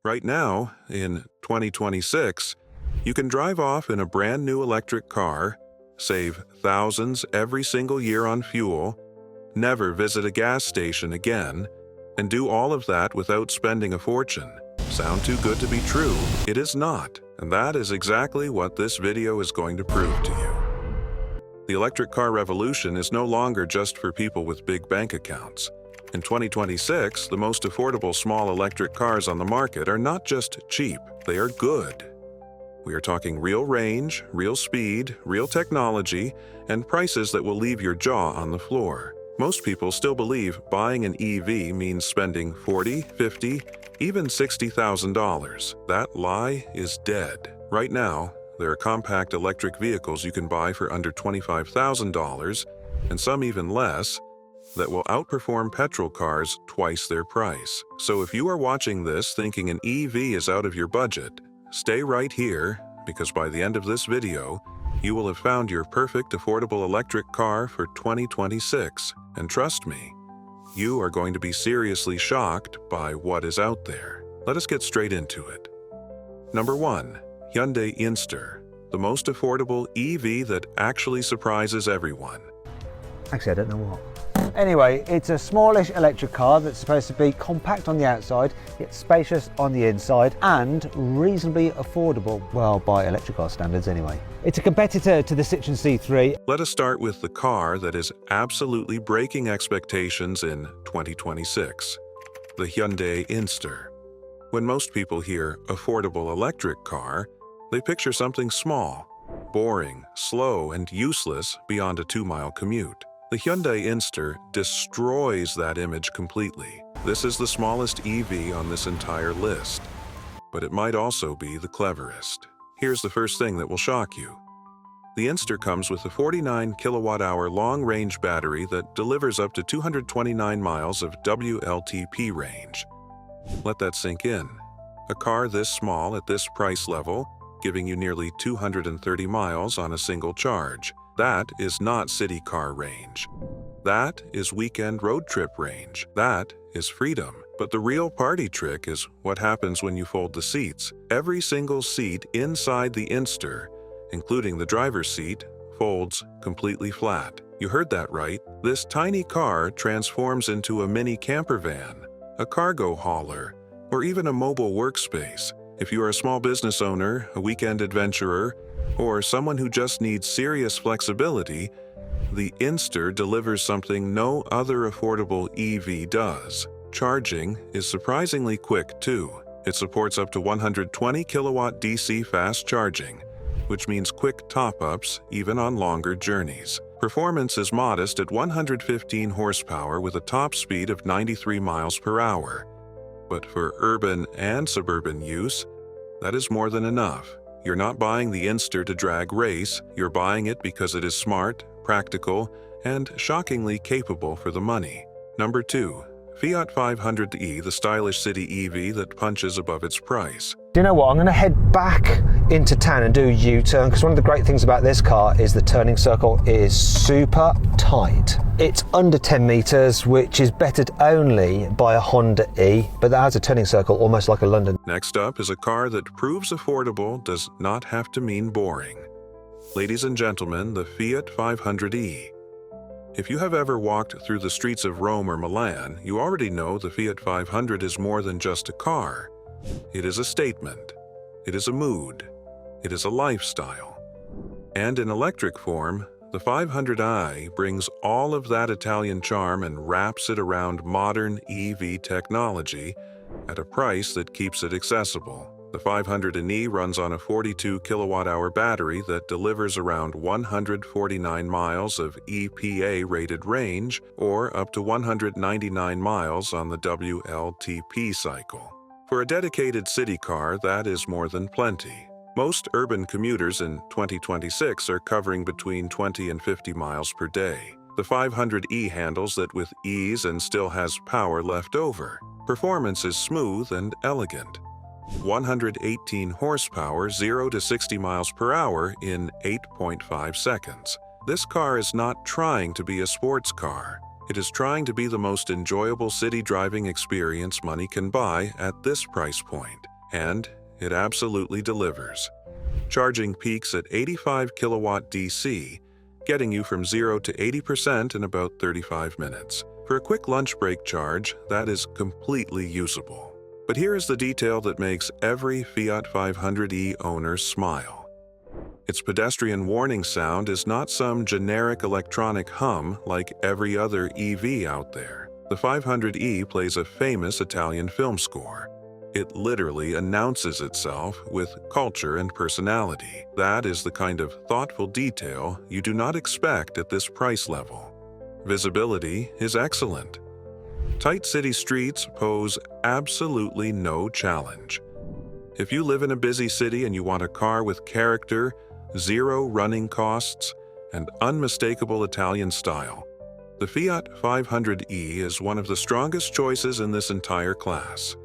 Right now, in 2026, you can drive off in a brand new electric car, save thousands every single year on fuel, never visit a gas station again, and do all of that without spending a fortune. Sound too good to be true? It is not, and that is exactly what this video is going to prove to you. The electric car revolution is no longer just for people with big bank accounts. In 2026, the most affordable small electric cars on the market are not just cheap, they are good. We are talking real range, real speed, real technology, and prices that will leave your jaw on the floor. Most people still believe buying an EV means spending $40,000, $50,000, even $60,000. That lie is dead. Right now, there are compact electric vehicles you can buy for under $25,000, and some even less, that will outperform petrol cars twice their price. So if you are watching this thinking an EV is out of your budget, stay right here, because by the end of this video, you will have found your perfect affordable electric car for 2026. And trust me, you are going to be seriously shocked by what is out there. Let us get straight into it. Number 1. Hyundai Inster, the most affordable EV that actually surprises everyone. Actually, I don't know what. Anyway, it's a smallish electric car that's supposed to be compact on the outside, yet spacious on the inside, and reasonably affordable, well, by electric car standards anyway. It's a competitor to the Citroën C3. Let us start with the car that is absolutely breaking expectations in 2026, the Hyundai Inster. When most people hear affordable electric car, they picture something small, boring, slow, and useless beyond a 2-mile commute. The Hyundai Inster destroys that image completely. This is the smallest EV on this entire list, but it might also be the cleverest. Here's the first thing that will shock you. The Inster comes with a 49 kilowatt-hour long-range battery that delivers up to 229 miles of WLTP range. Let that sink in. A car this small at this price level, giving you nearly 230 miles on a single charge. That is not city car range. That is weekend road trip range. That is freedom. But the real party trick is what happens when you fold the seats. Every single seat inside the Inster, including the driver's seat, folds completely flat. You heard that right. This tiny car transforms into a mini camper van, a cargo hauler, or even a mobile workspace. If you are a small business owner, a weekend adventurer, or someone who just needs serious flexibility, the Inster delivers something no other affordable EV does. Charging is surprisingly quick too. It supports up to 120 kilowatt DC fast charging, which means quick top-ups even on longer journeys. Performance is modest at 115 horsepower with a top speed of 93 miles per hour. But for urban and suburban use, that is more than enough. You're not buying the Inster to drag race, you're buying it because it is smart, practical, and shockingly capable for the money. Number 2. Fiat 500e, the stylish city EV that punches above its price. Do you know what? I'm going to head back into town and do a U-turn, because one of the great things about this car is the turning circle is super tight. It's under 10 meters, which is bettered only by a Honda E, but that has a turning circle almost like a London. Next up is a car that proves affordable does not have to mean boring. Ladies and gentlemen, the Fiat 500e. If you have ever walked through the streets of Rome or Milan, you already know the Fiat 500 is more than just a car. It is a statement. It is a mood. It is a lifestyle. And in electric form, the 500i brings all of that Italian charm and wraps it around modern EV technology at a price that keeps it accessible. The 500e runs on a 42 kilowatt-hour battery that delivers around 149 miles of EPA-rated range, or up to 199 miles on the WLTP cycle. For a dedicated city car, that is more than plenty. Most urban commuters in 2026 are covering between 20 and 50 miles per day. The 500e handles that with ease and still has power left over. Performance is smooth and elegant. 118 horsepower, 0 to 60 miles per hour in 8.5 seconds. This car is not trying to be a sports car. It is trying to be the most enjoyable city driving experience money can buy at this price point. And it absolutely delivers. Charging peaks at 85 kilowatt DC, getting you from 0 to 80% in about 35 minutes. For a quick lunch break charge, that is completely usable. But here is the detail that makes every Fiat 500e owner smile. Its pedestrian warning sound is not some generic electronic hum like every other EV out there. The 500e plays a famous Italian film score. It literally announces itself with culture and personality. That is the kind of thoughtful detail you do not expect at this price level. Visibility is excellent. Tight city streets pose absolutely no challenge. If you live in a busy city and you want a car with character, zero running costs, and unmistakable Italian style, the Fiat 500e is one of the strongest choices in this entire class.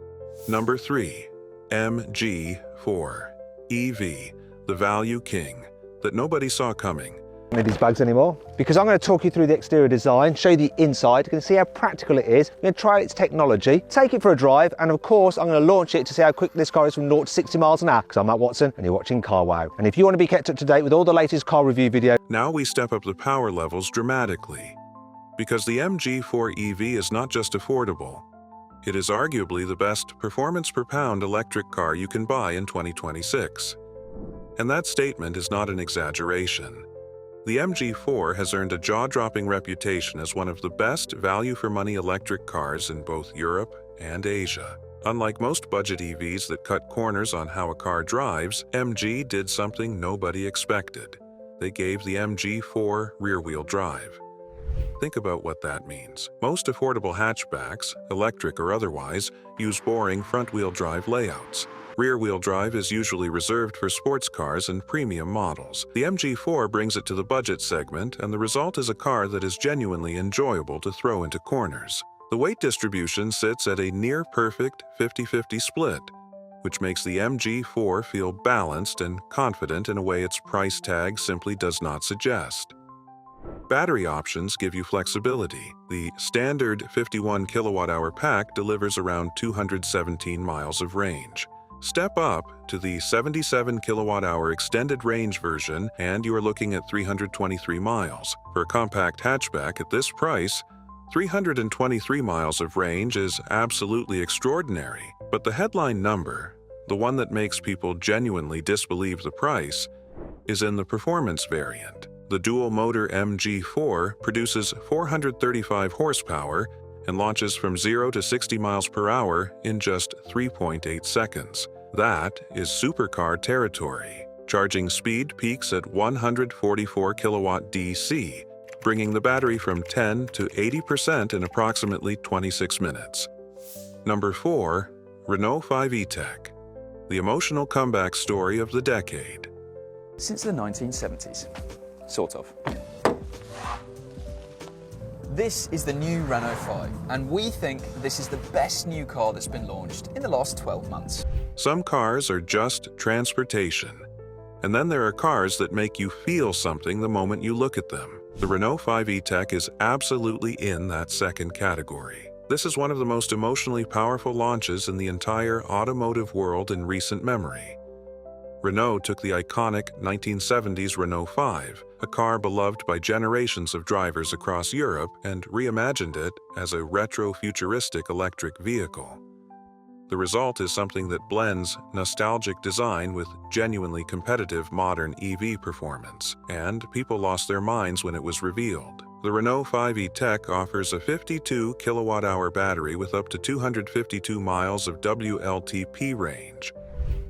Number 3. MG4 EV, the value king that nobody saw coming. Need these bags anymore, because I'm going to talk you through the exterior design, show you the inside, you can see how practical it is. I'm going to try its technology, take it for a drive, and of course I'm going to launch it to see how quick this car is from 0 to 60 miles an hour, because I'm Matt Watson and you're watching Car Wow. And if you want to be kept up to date with all the latest car review videos. Now we step up the power levels dramatically, because the MG4 EV is not just affordable, it is arguably the best performance per pound electric car you can buy in 2026. And that statement is not an exaggeration. The MG4 has earned a jaw-dropping reputation as one of the best value-for-money electric cars in both Europe and Asia. Unlike most budget EVs that cut corners on how a car drives, MG did something nobody expected. They gave the MG4 rear-wheel drive. Think about what that means. Most affordable hatchbacks, electric or otherwise, use boring front-wheel drive layouts. Rear-wheel drive is usually reserved for sports cars and premium models. The MG4 brings it to the budget segment, and the result is a car that is genuinely enjoyable to throw into corners. The weight distribution sits at a near-perfect 50-50 split, which makes the MG4 feel balanced and confident in a way its price tag simply does not suggest. Battery options give you flexibility. The standard 51 kilowatt-hour pack delivers around 217 miles of range. Step up to the 77 kilowatt-hour extended range version and you are looking at 323 miles. For a compact hatchback at this price, 323 miles of range is absolutely extraordinary. But the headline number, the one that makes people genuinely disbelieve the price, is in the performance variant. The dual-motor MG4 produces 435 horsepower and launches from 0 to 60 miles per hour in just 3.8 seconds. That is supercar territory. Charging speed peaks at 144 kilowatt DC, bringing the battery from 10 to 80% in approximately 26 minutes. Number 4. Renault 5 E-Tech, the emotional comeback story of the decade. Since the 1970s, sort of. This is the new Renault 5, and we think this is the best new car that's been launched in the last 12 months. Some cars are just transportation, and then there are cars that make you feel something the moment you look at them. The Renault 5 E-Tech is absolutely in that second category. This is one of the most emotionally powerful launches in the entire automotive world in recent memory. Renault took the iconic 1970s Renault 5, a car beloved by generations of drivers across Europe, and reimagined it as a retro-futuristic electric vehicle. The result is something that blends nostalgic design with genuinely competitive modern EV performance, and people lost their minds when it was revealed. The Renault 5 E-Tech offers a 52 kilowatt-hour battery with up to 252 miles of WLTP range.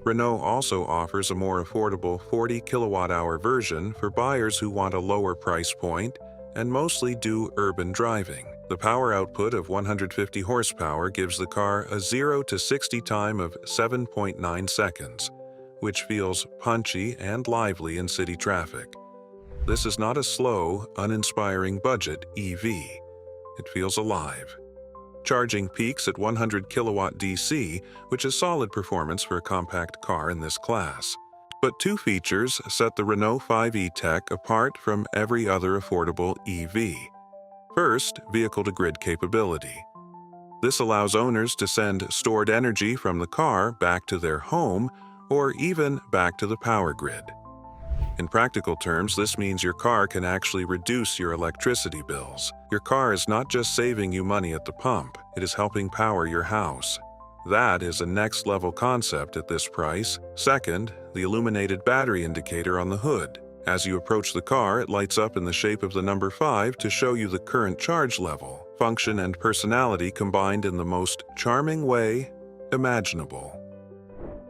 Renault also offers a more affordable 40 kilowatt-hour version for buyers who want a lower price point and mostly do urban driving. The power output of 150 horsepower gives the car a 0 to 60 time of 7.9 seconds, which feels punchy and lively in city traffic. This is not a slow, uninspiring budget EV. It feels alive. Charging peaks at 100 kilowatt DC, which is solid performance for a compact car in this class. But two features set the Renault 5 E-Tech apart from every other affordable EV. First, vehicle-to-grid capability. This allows owners to send stored energy from the car back to their home or even back to the power grid. In practical terms, this means your car can actually reduce your electricity bills. Your car is not just saving you money at the pump, it is helping power your house. That is a next-level concept at this price. Second, the illuminated battery indicator on the hood. As you approach the car, it lights up in the shape of the number 5 to show you the current charge level. Function and personality combined in the most charming way imaginable.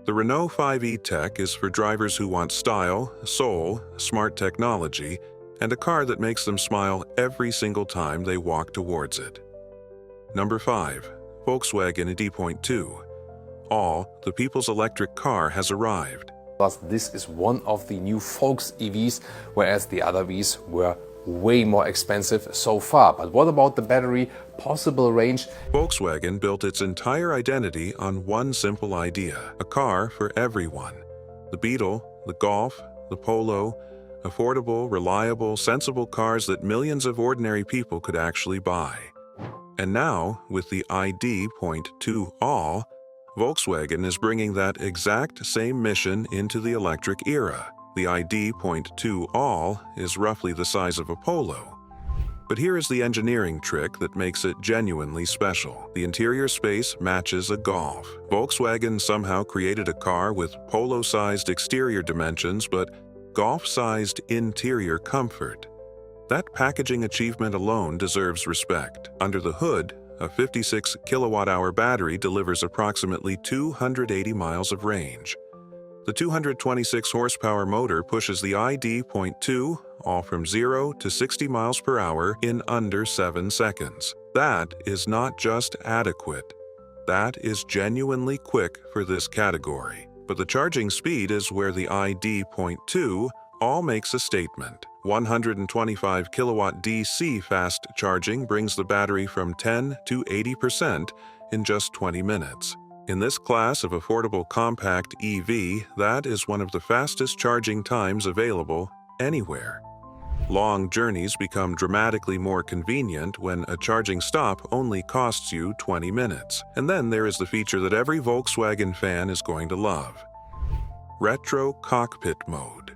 The Renault 5e Tech is for drivers who want style, soul, smart technology, and a car that makes them smile every single time they walk towards it. Number 5. Volkswagen ID.2. All, the people's electric car has arrived. Plus, this is one of the new Volks EVs, whereas the other Vs were way more expensive so far. But what about the battery possible range? Volkswagen built its entire identity on one simple idea: a car for everyone. The Beetle, the Golf, the Polo, affordable, reliable, sensible cars that millions of ordinary people could actually buy. And now, with the ID.2all, Volkswagen is bringing that exact same mission into the electric era. The ID.2all is roughly the size of a Polo. But here is the engineering trick that makes it genuinely special. The interior space matches a Golf. Volkswagen somehow created a car with Polo-sized exterior dimensions but Golf-sized interior comfort. That packaging achievement alone deserves respect. Under the hood, a 56 kilowatt-hour battery delivers approximately 280 miles of range. The 226 horsepower motor pushes the ID.2 all from 0 to 60 miles per hour in under 7 seconds. That is not just adequate. That is genuinely quick for this category. But the charging speed is where the ID.2 all makes a statement. 125 kilowatt DC fast charging brings the battery from 10 to 80% in just 20 minutes. In this class of affordable compact EV, that is one of the fastest charging times available anywhere. Long journeys become dramatically more convenient when a charging stop only costs you 20 minutes. And then there is the feature that every Volkswagen fan is going to love: Retro Cockpit Mode.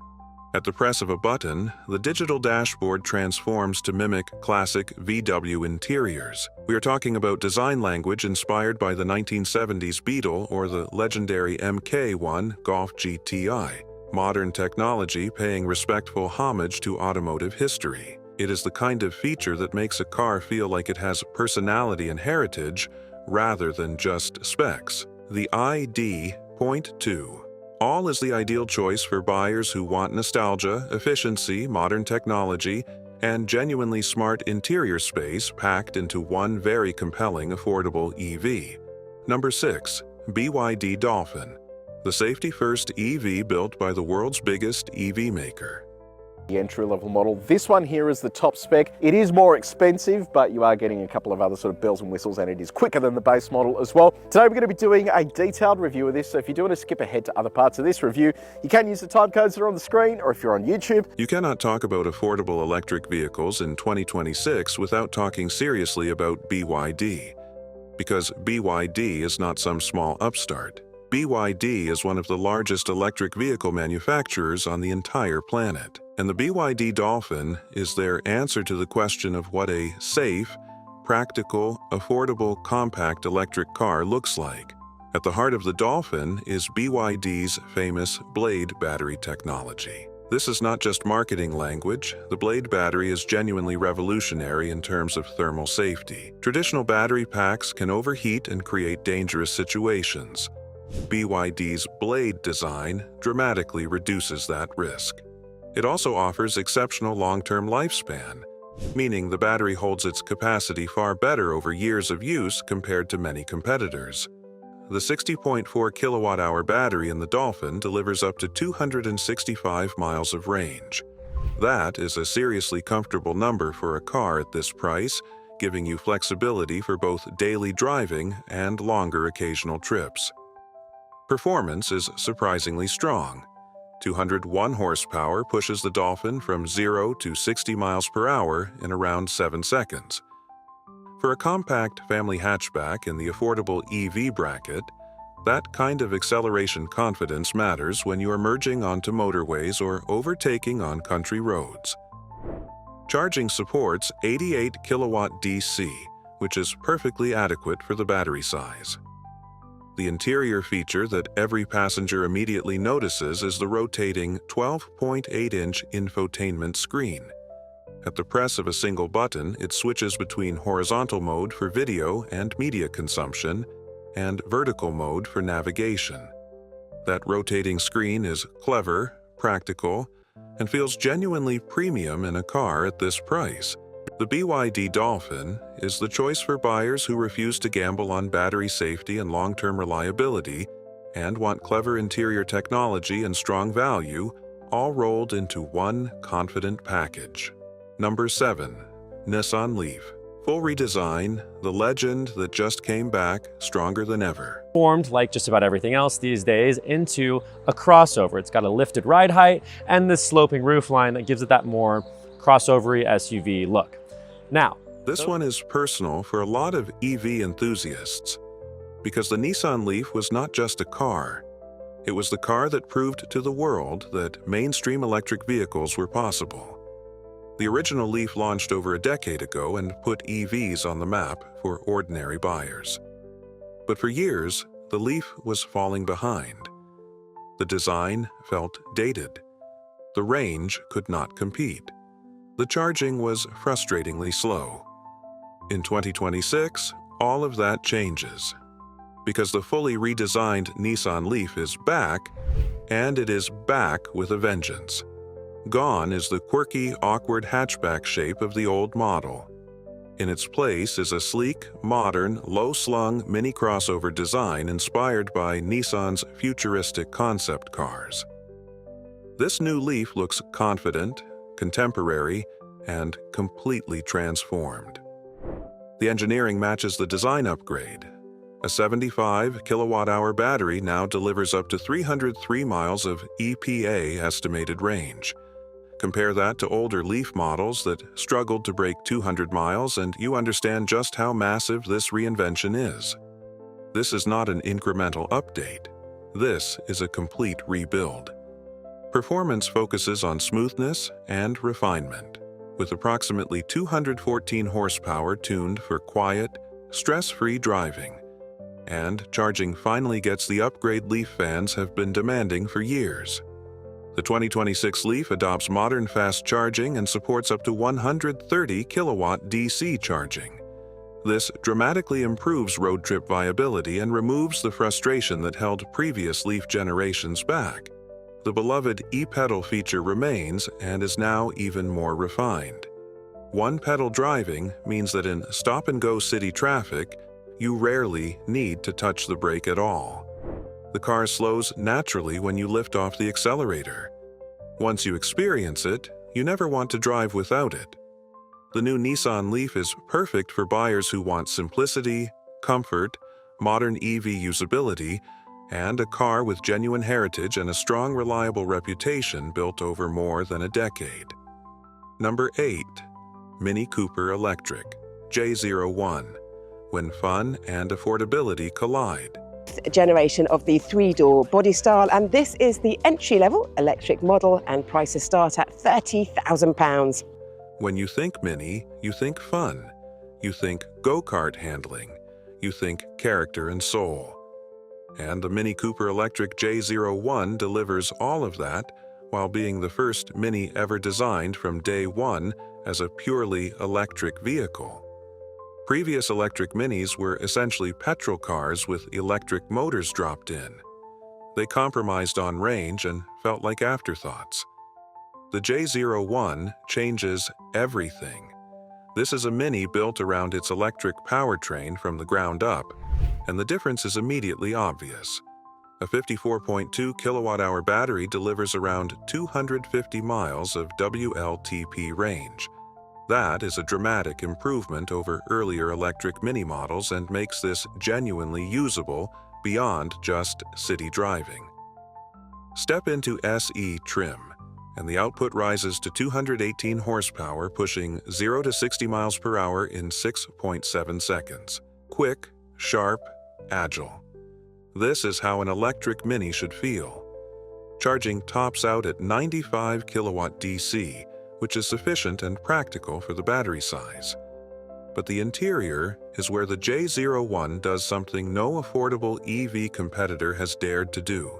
At the press of a button, the digital dashboard transforms to mimic classic VW interiors. We are talking about design language inspired by the 1970s Beetle or the legendary MK1 Golf GTI. Modern technology paying respectful homage to automotive history. It is the kind of feature that makes a car feel like it has personality and heritage rather than just specs. The ID.2 all is the ideal choice for buyers who want nostalgia, efficiency, modern technology, and genuinely smart interior space packed into one very compelling, affordable EV. Number 6. BYD Dolphin. The safety-first EV built by the world's biggest EV maker. The entry-level model. This one here is the top spec. It is more expensive, but you are getting a couple of other sort of bells and whistles, and it is quicker than the base model as well. Today we're going to be doing a detailed review of this, so if you do want to skip ahead to other parts of this review, you can use the time codes that are on the screen, or if you're on YouTube. You cannot talk about affordable electric vehicles in 2026 without talking seriously about BYD. Because BYD is not some small upstart. BYD is one of the largest electric vehicle manufacturers on the entire planet. And the BYD Dolphin is their answer to the question of what a safe, practical, affordable, compact electric car looks like. At the heart of the Dolphin is BYD's famous Blade battery technology. This is not just marketing language. The Blade battery is genuinely revolutionary in terms of thermal safety. Traditional battery packs can overheat and create dangerous situations. BYD's Blade design dramatically reduces that risk. It also offers exceptional long-term lifespan, meaning the battery holds its capacity far better over years of use compared to many competitors. The 60.4 kilowatt-hour battery in the Dolphin delivers up to 265 miles of range. That is a seriously comfortable number for a car at this price, giving you flexibility for both daily driving and longer occasional trips. Performance is surprisingly strong. 201 horsepower pushes the Dolphin from 0 to 60 miles per hour in around 7 seconds. For a compact family hatchback in the affordable EV bracket, that kind of acceleration confidence matters when you are merging onto motorways or overtaking on country roads. Charging supports 88 kilowatt DC, which is perfectly adequate for the battery size. The interior feature that every passenger immediately notices is the rotating 12.8-inch infotainment screen. At the press of a single button, it switches between horizontal mode for video and media consumption and vertical mode for navigation. That rotating screen is clever, practical, and feels genuinely premium in a car at this price. The BYD Dolphin is the choice for buyers who refuse to gamble on battery safety and long-term reliability and want clever interior technology and strong value, all rolled into one confident package. Number 7. Nissan Leaf. Full redesign, the legend that just came back stronger than ever. Formed, like just about everything else these days, into a crossover. It's got a lifted ride height and this sloping roofline that gives it that more crossover-y SUV look. Now, this one is personal for a lot of EV enthusiasts, because the Nissan Leaf was not just a car. It was the car that proved to the world that mainstream electric vehicles were possible. The original Leaf launched over a decade ago and put EVs on the map for ordinary buyers. But for years, the Leaf was falling behind. The design felt dated. The range could not compete. The charging was frustratingly slow. In 2026, all of that changes, because the fully redesigned Nissan Leaf is back, and it is back with a vengeance. Gone is the quirky, awkward hatchback shape of the old model. In its place is a sleek, modern, low-slung mini crossover design inspired by Nissan's futuristic concept cars. This new Leaf looks confident, contemporary, and completely transformed. The engineering matches the design upgrade. A 75 kilowatt-hour battery now delivers up to 303 miles of EPA estimated range. Compare that to older Leaf models that struggled to break 200 miles, and you understand just how massive this reinvention is. This is not an incremental update. This is a complete rebuild. Performance focuses on smoothness and refinement, with approximately 214 horsepower tuned for quiet, stress-free driving. And charging finally gets the upgrade Leaf fans have been demanding for years. The 2026 Leaf adopts modern fast charging and supports up to 130 kilowatt DC charging. This dramatically improves road trip viability and removes the frustration that held previous Leaf generations back. The beloved e-pedal feature remains and is now even more refined. One-pedal driving means that in stop-and-go city traffic, you rarely need to touch the brake at all. The car slows naturally when you lift off the accelerator. Once you experience it, you never want to drive without it. The new Nissan Leaf is perfect for buyers who want simplicity, comfort, modern EV usability, and a car with genuine heritage and a strong, reliable reputation built over more than a decade. Number 8. Mini Cooper Electric J01. When fun and affordability collide. Generation of the 3-door body style, and this is the entry-level electric model, and prices start at £30,000. When you think Mini, you think fun. You think go-kart handling. You think character and soul. And the Mini Cooper Electric J01 delivers all of that while being the first Mini ever designed from day one as a purely electric vehicle. Previous electric Minis were essentially petrol cars with electric motors dropped in. They compromised on range and felt like afterthoughts. The J01 changes everything. This is a Mini built around its electric powertrain from the ground up, and the difference is immediately obvious. A 54.2 kilowatt-hour battery delivers around 250 miles of WLTP range. That is a dramatic improvement over earlier electric Mini models and makes this genuinely usable beyond just city driving. Step into SE trim, and the output rises to 218 horsepower, pushing 0 to 60 miles per hour in 6.7 seconds. Quick, sharp, agile. This is how an electric Mini should feel. Charging tops out at 95 kilowatt DC, which is sufficient and practical for the battery size. But the interior is where the J01 does something no affordable EV competitor has dared to do.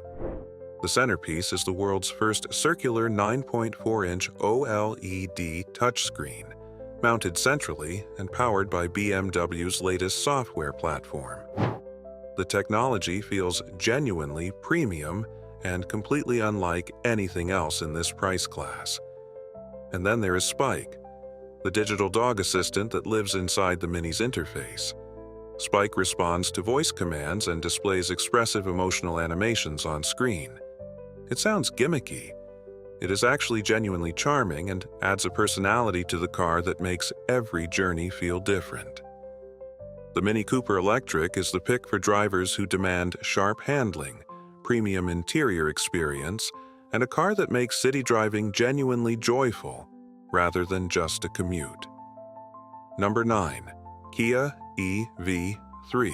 The centerpiece is the world's first circular 9.4-inch OLED touchscreen, mounted centrally and powered by BMW's latest software platform. The technology feels genuinely premium and completely unlike anything else in this price class. And then there is Spike, the digital dog assistant that lives inside the Mini's interface. Spike responds to voice commands and displays expressive emotional animations on screen. It sounds gimmicky. It is actually genuinely charming and adds a personality to the car that makes every journey feel different. The Mini Cooper Electric is the pick for drivers who demand sharp handling, premium interior experience, and a car that makes city driving genuinely joyful, rather than just a commute. Number 9. Kia EV3,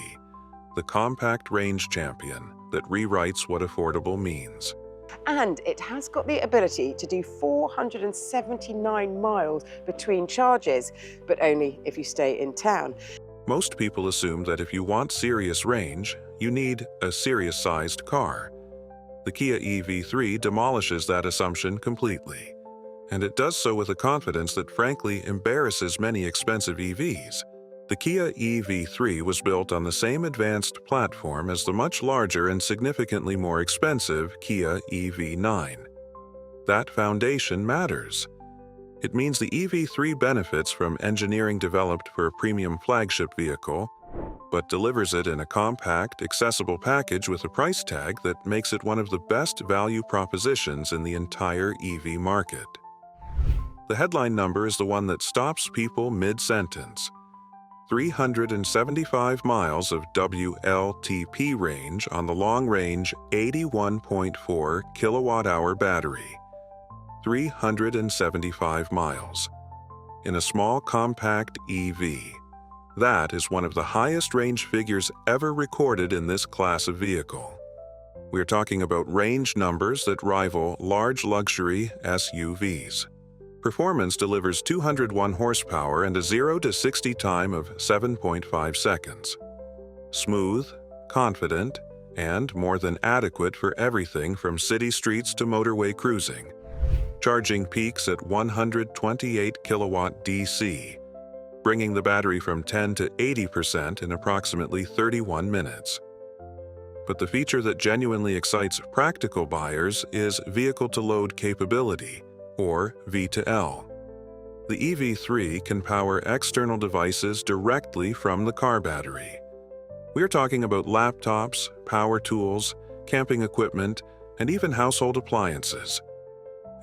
the compact range champion that rewrites what affordable means. And it has got the ability to do 479 miles between charges, but only if you stay in town. Most people assume that if you want serious range, you need a serious-sized car. The Kia EV3 demolishes that assumption completely, and it does so with a confidence that frankly embarrasses many expensive EVs. The Kia EV3 was built on the same advanced platform as the much larger and significantly more expensive Kia EV9. That foundation matters. It means the EV3 benefits from engineering developed for a premium flagship vehicle, but delivers it in a compact, accessible package with a price tag that makes it one of the best value propositions in the entire EV market. The headline number is the one that stops people mid-sentence. 375 miles of WLTP range on the long-range 81.4 kilowatt-hour battery. 375 miles. In a small compact EV. That is one of the highest range figures ever recorded in this class of vehicle. We're talking about range numbers that rival large luxury SUVs. Performance delivers 201 horsepower and a 0 to 60 time of 7.5 seconds. Smooth, confident, and more than adequate for everything from city streets to motorway cruising. Charging peaks at 128 kilowatt DC, bringing the battery from 10 to 80% in approximately 31 minutes. But the feature that genuinely excites practical buyers is vehicle-to-load capability, or V2L. The EV3 can power external devices directly from the car battery. We're talking about laptops, power tools, camping equipment, and even household appliances.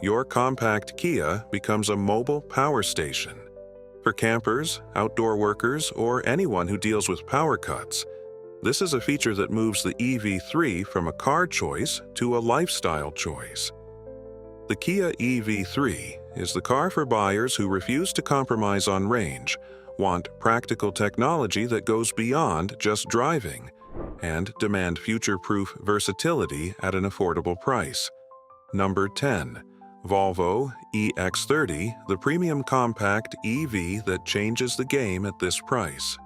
Your compact Kia becomes a mobile power station. For campers, outdoor workers, or anyone who deals with power cuts, this is a feature that moves the EV3 from a car choice to a lifestyle choice. The Kia EV3 is the car for buyers who refuse to compromise on range, want practical technology that goes beyond just driving, and demand future-proof versatility at an affordable price. Number 10. Volvo EX30, the premium compact EV that changes the game at this price.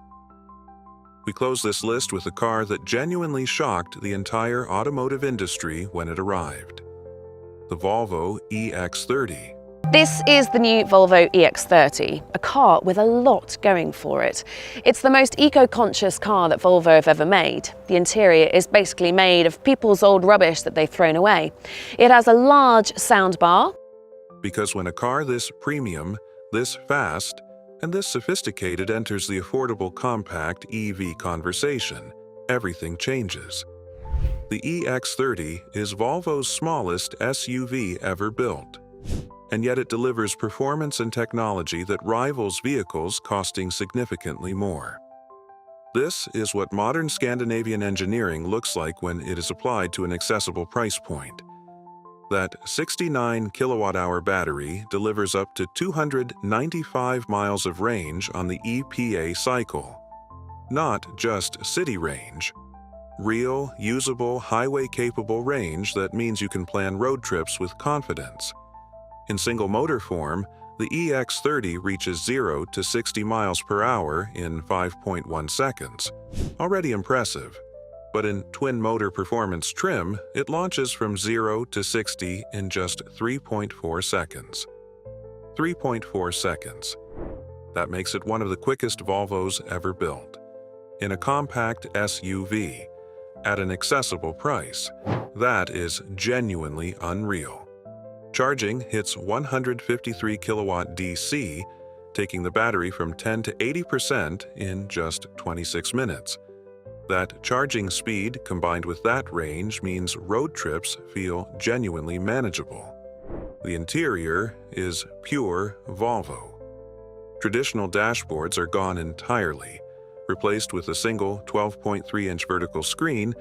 We close this list with a car that genuinely shocked the entire automotive industry when it arrived. The Volvo EX30. This is the new Volvo EX30, a car with a lot going for it. It's the most eco-conscious car that Volvo have ever made. The interior is basically made of people's old rubbish that they've thrown away. It has a large soundbar. Because when a car this premium, this fast, and this sophisticated enters the affordable compact EV conversation, everything changes. The EX30 is Volvo's smallest SUV ever built, and yet it delivers performance and technology that rivals vehicles costing significantly more. This is what modern Scandinavian engineering looks like when it is applied to an accessible price point. That 69 kilowatt-hour battery delivers up to 295 miles of range on the EPA cycle. Not just city range. Real, usable, highway-capable range that means you can plan road trips with confidence. In single-motor form, the EX30 reaches 0 to 60 miles per hour in 5.1 seconds. Already impressive. But in twin-motor performance trim, it launches from 0 to 60 in just 3.4 seconds. 3.4 seconds. That makes it one of the quickest Volvos ever built. In a compact SUV, at an accessible price, that is genuinely unreal. Charging hits 153 kilowatt DC, taking the battery from 10 to 80% in just 26 minutes. That charging speed combined with that range means road trips feel genuinely manageable. The interior is pure Volvo. Traditional dashboards are gone entirely, replaced with a single 12.3-inch vertical screen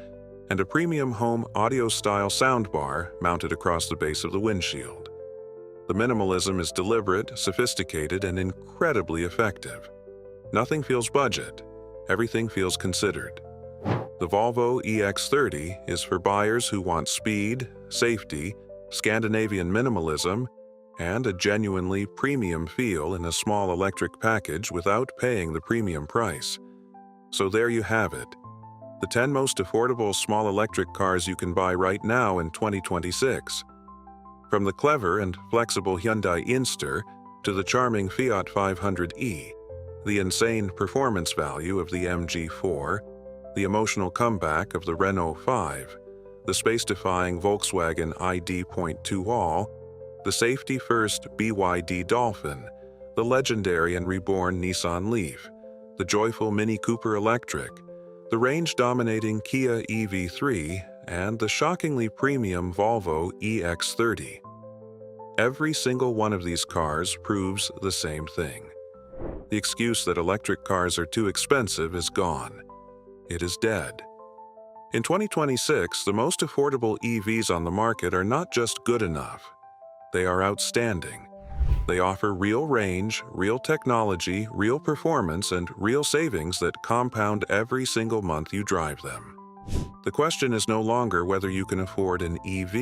and a premium home audio-style soundbar mounted across the base of the windshield. The minimalism is deliberate, sophisticated, and incredibly effective. Nothing feels budget. Everything feels considered. The Volvo EX30 is for buyers who want speed, safety, Scandinavian minimalism, and a genuinely premium feel in a small electric package without paying the premium price. So there you have it. The 10 most affordable small electric cars you can buy right now in 2026. From the clever and flexible Hyundai Inster to the charming Fiat 500e, the insane performance value of the MG4, the emotional comeback of the Renault 5, the space-defying Volkswagen ID.2all, the safety-first BYD Dolphin, the legendary and reborn Nissan Leaf, the joyful Mini Cooper Electric, the range-dominating Kia EV3, and the shockingly premium Volvo EX30. Every single one of these cars proves the same thing. The excuse that electric cars are too expensive is gone. It is dead. In 2026, the most affordable EVs on the market are not just good enough. They are outstanding. They offer real range, real technology, real performance, and real savings that compound every single month you drive them. The question is no longer whether you can afford an EV.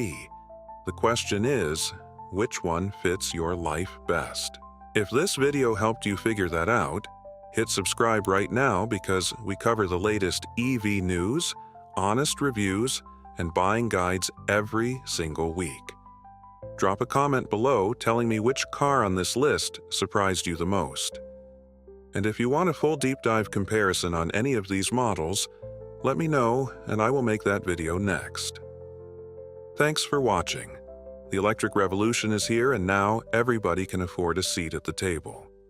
The question is, which one fits your life best? If this video helped you figure that out, hit subscribe right now because we cover the latest EV news, honest reviews, and buying guides every single week. Drop a comment below telling me which car on this list surprised you the most. And if you want a full deep dive comparison on any of these models, let me know and I will make that video next. Thanks for watching. The electric revolution is here and now everybody can afford a seat at the table.